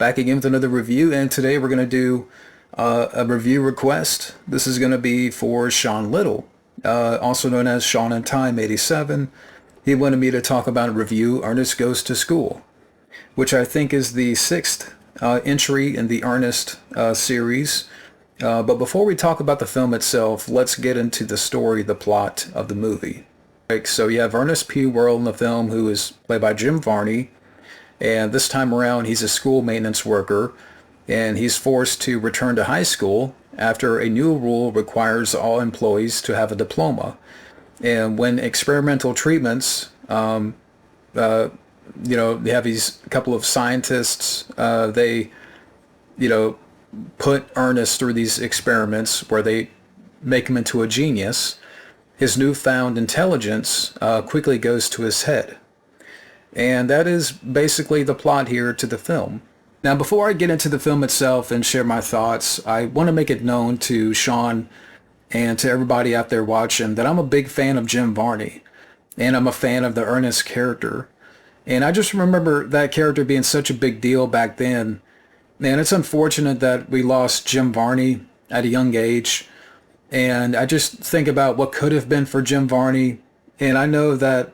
back again with another review, and today we're going to do a review request. This is going to be for Sean Little, also known as Sean in Time 87. He wanted me to talk about and review Ernest Goes to School, which I think is the sixth entry in the Ernest series. But before we talk about the film itself, let's get into the story, the plot of the movie. So you have Ernest P. Worrell in the film, who is played by Jim Varney, and this time around he's a school maintenance worker, and he's forced to return to high school after a new rule requires all employees to have a diploma. And when experimental treatments, you have these couple of scientists, they, put Ernest through these experiments where they make him into a genius. His newfound intelligence quickly goes to his head. And that is basically the plot here to the film. Now, before I get into the film itself and share my thoughts, I want to make it known to Sean and to everybody out there watching that I'm a big fan of Jim Varney, and I'm a fan of the Ernest character. And I just remember that character being such a big deal back then. And it's unfortunate that we lost Jim Varney at a young age. And I just think about what could have been for Jim Varney. And I know that,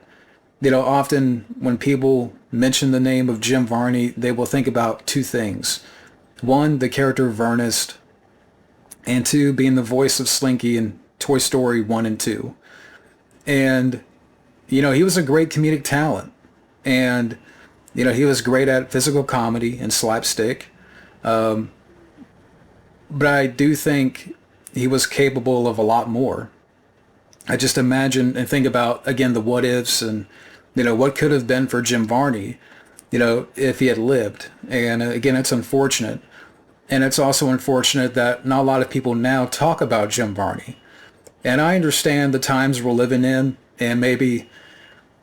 often when people mention the name of Jim Varney, they will think about two things. One, the character of Ernest, and two, being the voice of Slinky in Toy Story 1 and 2. And, he was a great comedic talent. And, he was great at physical comedy and slapstick. But I do think he was capable of a lot more. I just imagine and think about, again, the what ifs and, what could have been for Jim Varney, if he had lived. And again, it's unfortunate. And it's also unfortunate that not a lot of people now talk about Jim Varney. And I understand the times we're living in, and maybe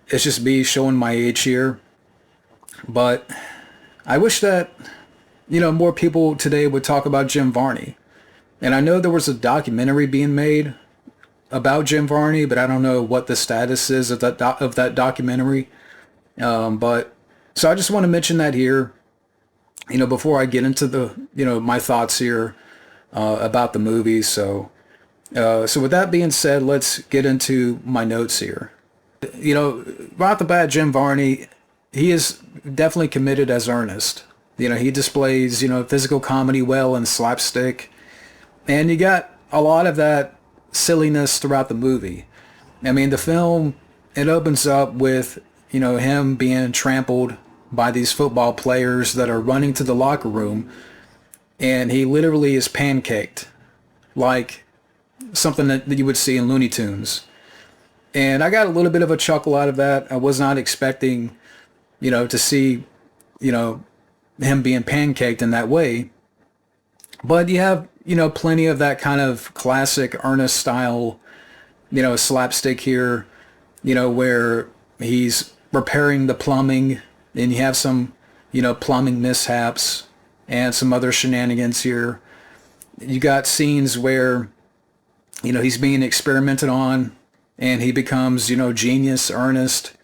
it's just me showing my age here. But I wish that, more people today would talk about Jim Varney. And I know there was a documentary being made about Jim Varney, but I don't know what the status is of that documentary. But so I just want to mention that here, before I get into the, my thoughts here about the movie. So with that being said, let's get into my notes here. Right off the bat, Jim Varney, he is definitely committed as Ernest. He displays, physical comedy well and slapstick. And you got a lot of that silliness throughout the movie. I mean, the film, it opens up with, him being trampled by these football players that are running to the locker room. And he literally is pancaked, like something that you would see in Looney Tunes. And I got a little bit of a chuckle out of that. I was not expecting, to see, him being pancaked in that way. But you have, plenty of that kind of classic Ernest style, slapstick here, where he's repairing the plumbing, and you have some, plumbing mishaps and some other shenanigans here. You got scenes where, he's being experimented on, and he becomes, genius Ernest.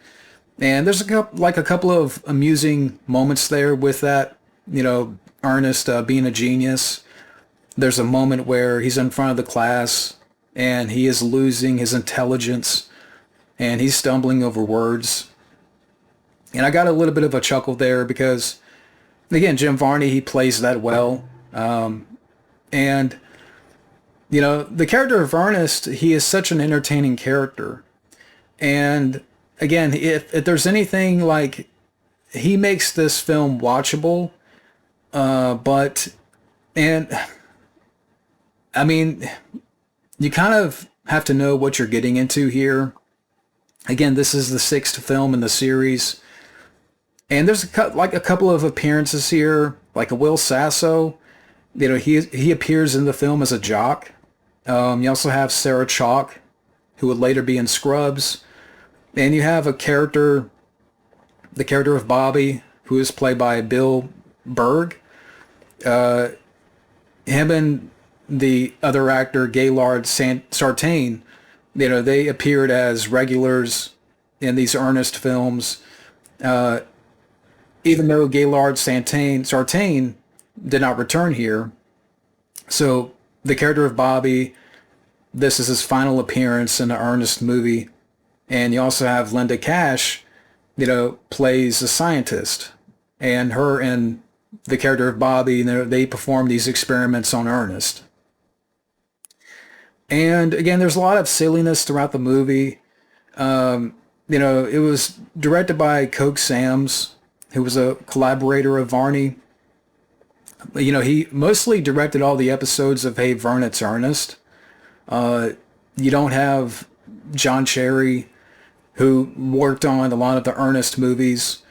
And there's a couple of amusing moments there with that, Ernest being a genius. There's a moment where he's in front of the class and he is losing his intelligence and he's stumbling over words. And I got a little bit of a chuckle there because, again, Jim Varney, he plays that well. And, the character of Ernest, he is such an entertaining character. And again, if there's anything, like, he makes this film watchable, I mean, you kind of have to know what you're getting into here. Again, this is the sixth film in the series. And there's a couple of appearances here, like a Will Sasso. He appears in the film as a jock. You also have Sarah Chalk, who would later be in Scrubs. And you have the character of Bobby, who is played by Bill Berg. Him and the other actor, Gaylord Sartain, they appeared as regulars in these Ernest films. even though Gaylord Sartain did not return here. So the character of Bobby, this is his final appearance in the Ernest movie. And you also have Linda Cash, plays a scientist. And her and the character of Bobby, they perform these experiments on Ernest. And again, there's a lot of silliness throughout the movie. It was directed by Coke Sams, who was a collaborator of Varney. He mostly directed all the episodes of Hey Vern, It's Ernest. You don't have John Cherry, who worked on a lot of the Ernest movies.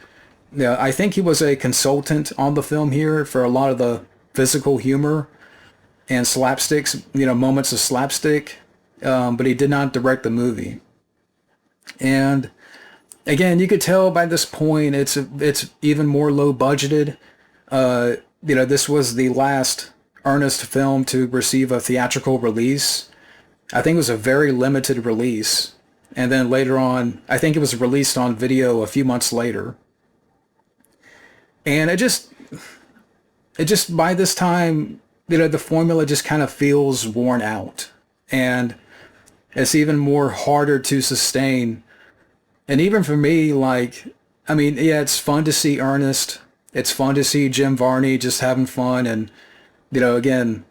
Yeah, I think he was a consultant on the film here for a lot of the physical humor and slapsticks, moments of slapstick, but he did not direct the movie. And again, you could tell by this point it's even more low budgeted. This was the last Ernest film to receive a theatrical release. I think it was a very limited release. And then later on, I think it was released on video a few months later. And it just by this time, the formula just kind of feels worn out. And it's even more harder to sustain. And even for me, it's fun to see Ernest. It's fun to see Jim Varney just having fun and, again,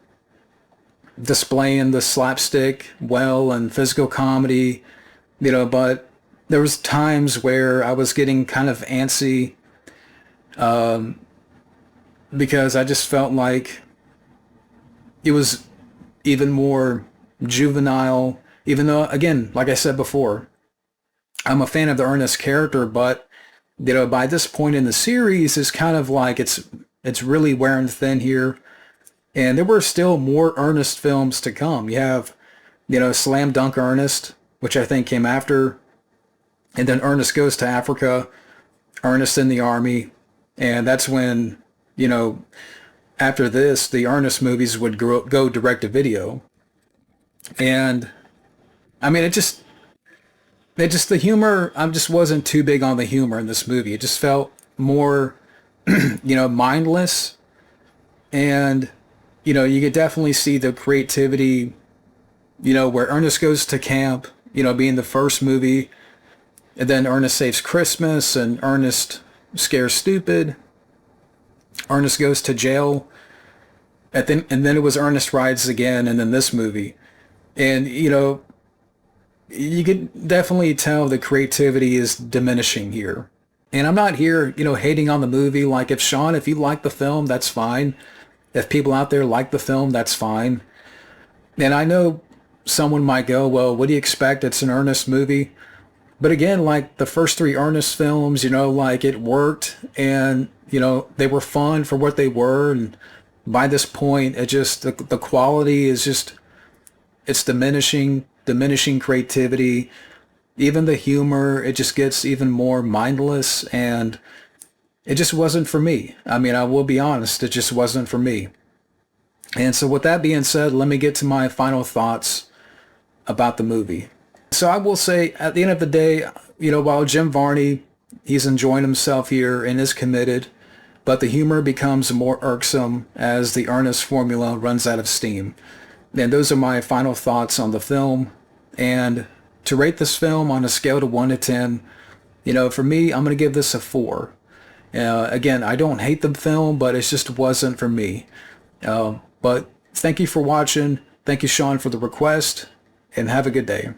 displaying the slapstick well and physical comedy, but there was times where I was getting kind of antsy because I just felt like it was even more juvenile, even though, again, like I said before, I'm a fan of the Ernest character, but, by this point in the series, it's kind of like it's really wearing thin here. And there were still more Ernest films to come. You have, Slam Dunk Ernest, which I think came after, and then Ernest Goes to Africa, Ernest in the Army, and that's when, after this, the Ernest movies would go direct to video. And, the humor, I just wasn't too big on the humor in this movie. It just felt more, mindless. And, you could definitely see the creativity, where Ernest Goes to Camp, being the first movie, and then Ernest Saves Christmas, and Ernest Scares Stupid, Ernest Goes to Jail, and then it was Ernest Rides Again, and then this movie. And, you could definitely tell the creativity is diminishing here. And I'm not here, hating on the movie. Like, if you like the film, that's fine. If people out there like the film, that's fine. And I know someone might go, well, what do you expect? It's an Ernest movie. But again, like the first three Ernest films, it worked, and, they were fun for what they were. And by this point, the quality is just, it's diminishing creativity. Even the humor, it just gets even more mindless, and it just wasn't for me. I will be honest, it just wasn't for me. And so with that being said, let me get to my final thoughts about the movie. So I will say, at the end of the day, while Jim Varney, he's enjoying himself here and is committed, but the humor becomes more irksome as the Ernest formula runs out of steam. And those are my final thoughts on the film. And to rate this film on a scale of 1 to 10, for me, I'm going to give this a 4. Again, I don't hate the film, but it just wasn't for me. But thank you for watching. Thank you, Sean, for the request, and have a good day.